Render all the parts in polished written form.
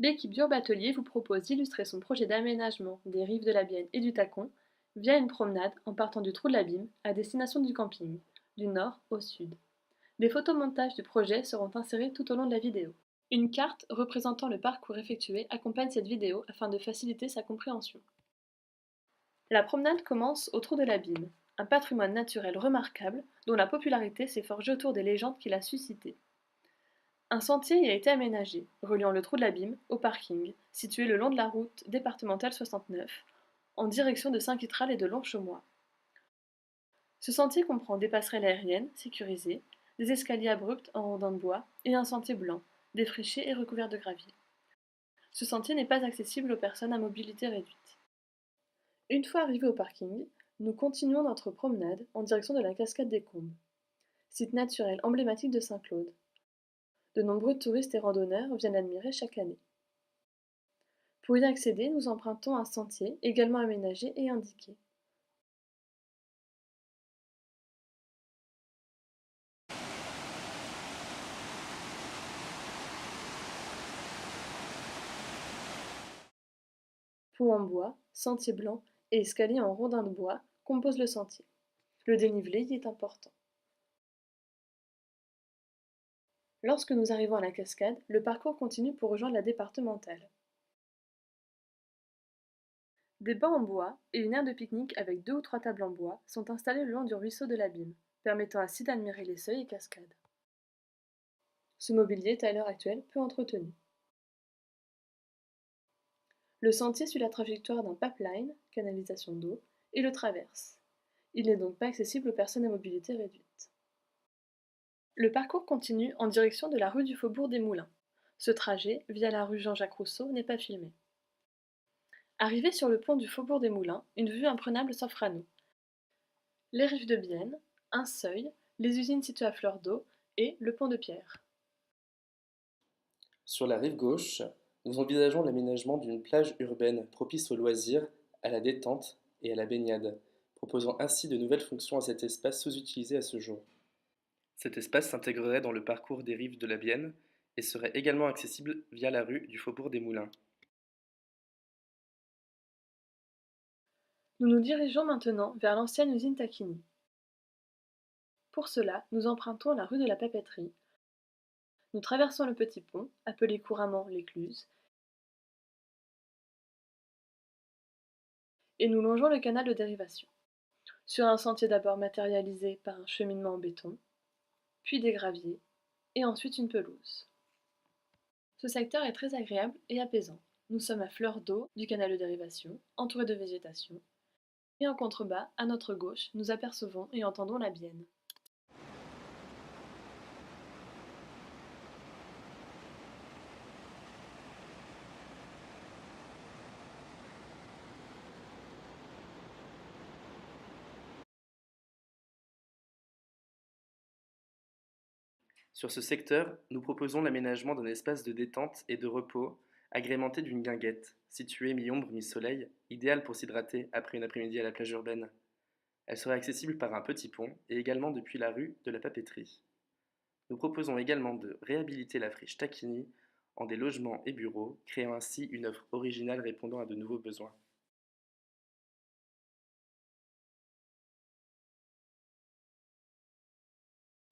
L'équipe d'Urbatelier vous propose d'illustrer son projet d'aménagement des rives de la Bienne et du Tacon via une promenade en partant du trou de l'Abîme à destination du camping, du nord au sud. Des photomontages du projet seront insérés tout au long de la vidéo. Une carte représentant le parcours effectué accompagne cette vidéo afin de faciliter sa compréhension. La promenade commence au trou de l'Abîme, un patrimoine naturel remarquable dont la popularité s'est forgée autour des légendes qu'il a suscitées. Un sentier y a été aménagé, reliant le trou de l'Abîme au parking, situé le long de la route départementale 69, en direction de Saint-Quitral et de Longchaumois. Ce sentier comprend des passerelles aériennes sécurisées, des escaliers abrupts en rondins de bois et un sentier blanc, défriché et recouvert de gravier. Ce sentier n'est pas accessible aux personnes à mobilité réduite. Une fois arrivés au parking, nous continuons notre promenade en direction de la cascade des Combes, site naturel emblématique de Saint-Claude. De nombreux touristes et randonneurs viennent l'admirer chaque année. Pour y accéder, nous empruntons un sentier également aménagé et indiqué. Pont en bois, sentier blanc et escalier en rondins de bois composent le sentier. Le dénivelé y est important. Lorsque nous arrivons à la cascade, le parcours continue pour rejoindre la départementale. Des bancs en bois et une aire de pique-nique avec 2 ou 3 tables en bois sont installés le long du ruisseau de l'Abîme, permettant ainsi d'admirer les seuils et cascades. Ce mobilier est à l'heure actuelle peu entretenu. Le sentier suit la trajectoire d'un pipeline, canalisation d'eau, et le traverse. Il n'est donc pas accessible aux personnes à mobilité réduite. Le parcours continue en direction de la rue du Faubourg des Moulins. Ce trajet, via la rue Jean-Jacques Rousseau, n'est pas filmé. Arrivé sur le pont du Faubourg des Moulins, une vue imprenable s'offre à nous. Les rives de Bienne, un seuil, les usines situées à fleur d'eau et le pont de pierre. Sur la rive gauche, nous envisageons l'aménagement d'une plage urbaine propice aux loisirs, à la détente et à la baignade, proposant ainsi de nouvelles fonctions à cet espace sous-utilisé à ce jour. Cet espace s'intégrerait dans le parcours des rives de la Bienne et serait également accessible via la rue du Faubourg des Moulins. Nous nous dirigeons maintenant vers l'ancienne usine Tacchini. Pour cela, nous empruntons la rue de la Papeterie. Nous traversons le petit pont, appelé couramment l'écluse, et nous longeons le canal de dérivation. Sur un sentier d'abord matérialisé par un cheminement en béton, puis des graviers, et ensuite une pelouse. Ce secteur est très agréable et apaisant. Nous sommes à fleur d'eau du canal de dérivation, entouré de végétation, et en contrebas, à notre gauche, nous apercevons et entendons la Bienne. Sur ce secteur, nous proposons l'aménagement d'un espace de détente et de repos, agrémenté d'une guinguette, située mi-ombre mi-soleil, idéale pour s'hydrater après une après-midi à la plage urbaine. Elle serait accessible par un petit pont et également depuis la rue de la Papeterie. Nous proposons également de réhabiliter la friche Tacchini en des logements et bureaux, créant ainsi une offre originale répondant à de nouveaux besoins.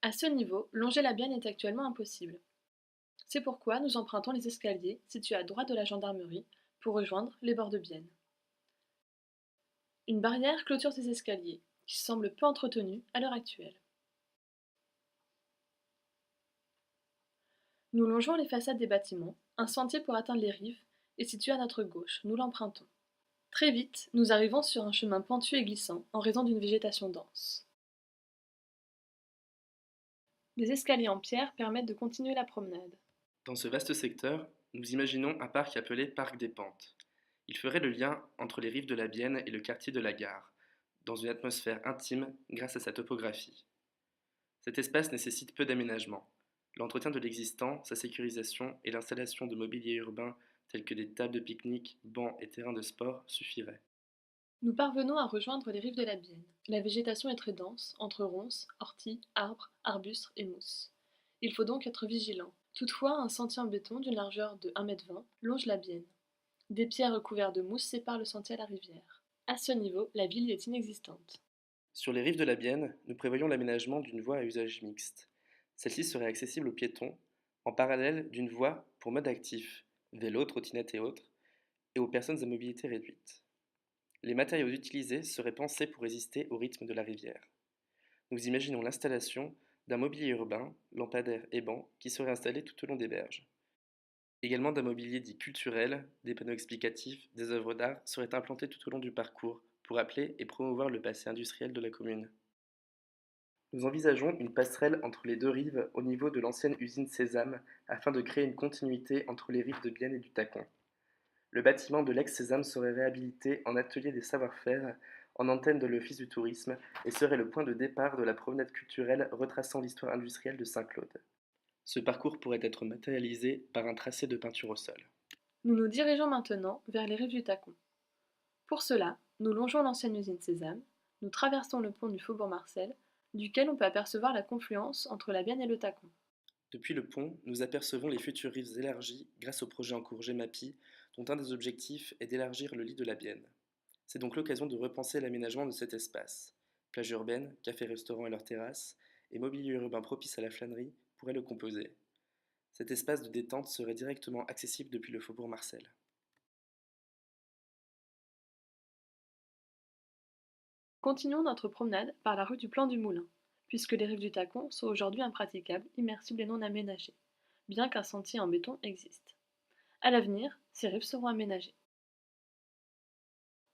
À ce niveau, longer la Bienne est actuellement impossible. C'est pourquoi nous empruntons les escaliers situés à droite de la gendarmerie pour rejoindre les bords de Bienne. Une barrière clôture ces escaliers, qui semblent peu entretenus à l'heure actuelle. Nous longeons les façades des bâtiments, un sentier pour atteindre les rives est situé à notre gauche, nous l'empruntons. Très vite, nous arrivons sur un chemin pentu et glissant en raison d'une végétation dense. Des escaliers en pierre permettent de continuer la promenade. Dans ce vaste secteur, nous imaginons un parc appelé Parc des Pentes. Il ferait le lien entre les rives de la Bienne et le quartier de la Gare, dans une atmosphère intime grâce à sa topographie. Cet espace nécessite peu d'aménagement. L'entretien de l'existant, sa sécurisation et l'installation de mobilier urbain tels que des tables de pique-nique, bancs et terrains de sport suffiraient. Nous parvenons à rejoindre les rives de la Bienne. La végétation est très dense, entre ronces, orties, arbres, arbustes et mousses. Il faut donc être vigilant. Toutefois, un sentier en béton d'une largeur de 1,20 m longe la Bienne. Des pierres recouvertes de mousse séparent le sentier à la rivière. À ce niveau, la ville est inexistante. Sur les rives de la Bienne, nous prévoyons l'aménagement d'une voie à usage mixte. Celle-ci serait accessible aux piétons, en parallèle d'une voie pour mode actif, vélo, trottinette et autres, et aux personnes à mobilité réduite. Les matériaux utilisés seraient pensés pour résister au rythme de la rivière. Nous imaginons l'installation d'un mobilier urbain, lampadaires et bancs qui seraient installés tout au long des berges. Également d'un mobilier dit culturel, des panneaux explicatifs, des œuvres d'art seraient implantés tout au long du parcours pour rappeler et promouvoir le passé industriel de la commune. Nous envisageons une passerelle entre les deux rives au niveau de l'ancienne usine Sésame afin de créer une continuité entre les rives de Bienne et du Tacon. Le bâtiment de l'ex-Sésame serait réhabilité en atelier des savoir-faire, en antenne de l'Office du tourisme et serait le point de départ de la promenade culturelle retraçant l'histoire industrielle de Saint-Claude. Ce parcours pourrait être matérialisé par un tracé de peinture au sol. Nous nous dirigeons maintenant vers les rives du Tacon. Pour cela, nous longeons l'ancienne usine Sésame, nous traversons le pont du Faubourg Marcel, duquel on peut apercevoir la confluence entre la Bienne et le Tacon. Depuis le pont, nous apercevons les futures rives élargies grâce au projet en cours GEMAPI, dont un des objectifs est d'élargir le lit de la Bienne. C'est donc l'occasion de repenser l'aménagement de cet espace. Plage urbaine, cafés-restaurants et leurs terrasses, et mobilier urbain propice à la flânerie pourraient le composer. Cet espace de détente serait directement accessible depuis le Faubourg Marcel. Continuons notre promenade par la rue du Plan du Moulin, puisque les rives du Tacon sont aujourd'hui impraticables, immersibles et non aménagées, bien qu'un sentier en béton existe. À l'avenir, ces rives seront aménagées.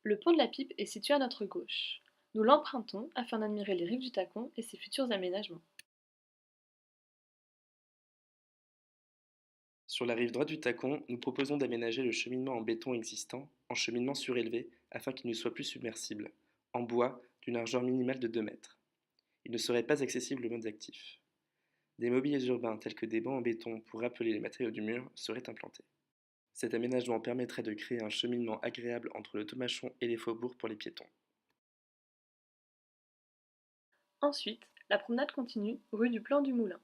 Le pont de la Pipe est situé à notre gauche. Nous l'empruntons afin d'admirer les rives du Tacon et ses futurs aménagements. Sur la rive droite du Tacon, nous proposons d'aménager le cheminement en béton existant en cheminement surélevé afin qu'il ne soit plus submersible, en bois d'une largeur minimale de 2 mètres. Il ne serait pas accessible aux modes actifs. Des mobiliers urbains tels que des bancs en béton pour rappeler les matériaux du mur seraient implantés. Cet aménagement permettrait de créer un cheminement agréable entre le Tomachon et les faubourgs pour les piétons. Ensuite, la promenade continue rue du Plan du Moulin.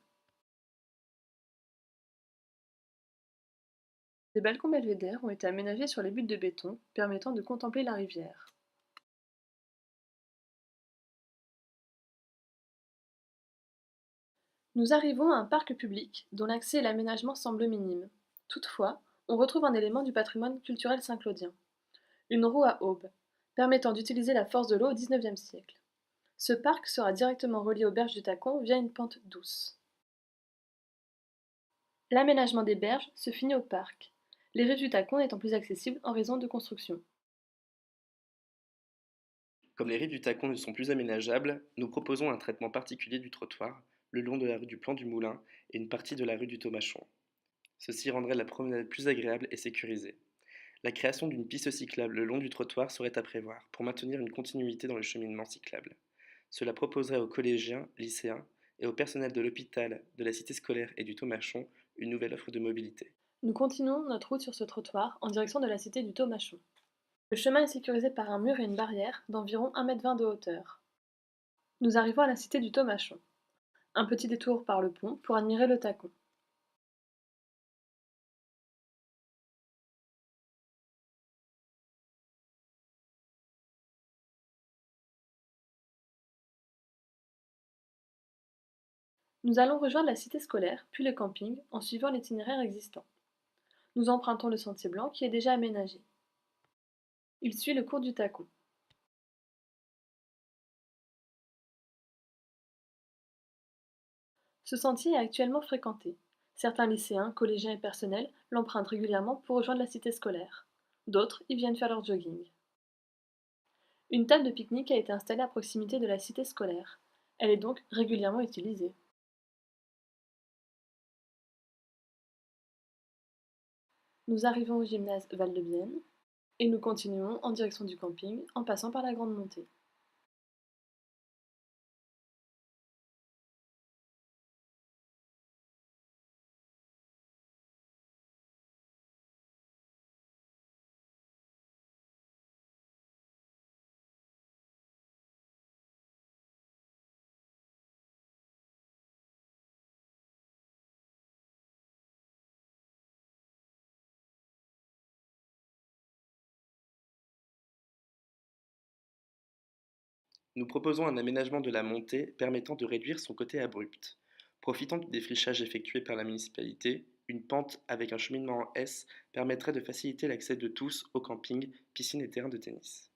Des balcons belvédères ont été aménagés sur les buttes de béton, permettant de contempler la rivière. Nous arrivons à un parc public dont l'accès et l'aménagement semblent minimes. Toutefois, on retrouve un élément du patrimoine culturel saint-claudien, une roue à aubes, permettant d'utiliser la force de l'eau au XIXe siècle. Ce parc sera directement relié aux berges du Tacon via une pente douce. L'aménagement des berges se finit au parc, les rives du Tacon n'étant plus accessibles en raison de construction. Comme les rives du Tacon ne sont plus aménageables, nous proposons un traitement particulier du trottoir, le long de la rue du Plan du Moulin et une partie de la rue du Tomachon. Ceci rendrait la promenade plus agréable et sécurisée. La création d'une piste cyclable le long du trottoir serait à prévoir pour maintenir une continuité dans le cheminement cyclable. Cela proposerait aux collégiens, lycéens et au personnel de l'hôpital, de la cité scolaire et du Tomachon une nouvelle offre de mobilité. Nous continuons notre route sur ce trottoir en direction de la cité du Tomachon. Le chemin est sécurisé par un mur et une barrière d'environ 1,20 m de hauteur. Nous arrivons à la cité du Tomachon. Un petit détour par le pont pour admirer le Tacon. Nous allons rejoindre la cité scolaire, puis le camping, en suivant l'itinéraire existant. Nous empruntons le sentier blanc qui est déjà aménagé. Il suit le cours du Tacon. Ce sentier est actuellement fréquenté. Certains lycéens, collégiens et personnels l'empruntent régulièrement pour rejoindre la cité scolaire. D'autres y viennent faire leur jogging. Une table de pique-nique a été installée à proximité de la cité scolaire. Elle est donc régulièrement utilisée. Nous arrivons au gymnase Val-de-Bienne et nous continuons en direction du camping en passant par la Grande Montée. Nous proposons un aménagement de la montée permettant de réduire son côté abrupt. Profitant du défrichage effectué par la municipalité, une pente avec un cheminement en S permettrait de faciliter l'accès de tous au camping, piscine et terrain de tennis.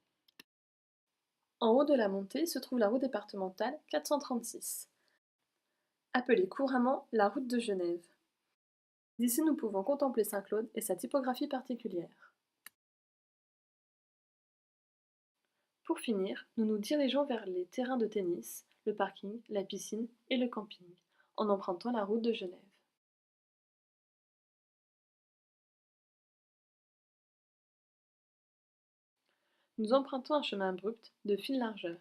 En haut de la montée se trouve la route départementale 436, appelée couramment la route de Genève. D'ici nous pouvons contempler Saint-Claude et sa typographie particulière. Pour finir, nous nous dirigeons vers les terrains de tennis, le parking, la piscine et le camping, en empruntant la route de Genève. Nous empruntons un chemin abrupt de fine largeur.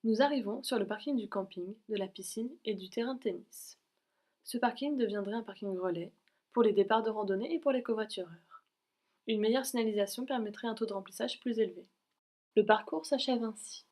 Nous arrivons sur le parking du camping, de la piscine et du terrain de tennis. Ce parking deviendrait un parking relais pour les départs de randonnée et pour les covoitureurs. Une meilleure signalisation permettrait un taux de remplissage plus élevé. Le parcours s'achève ainsi.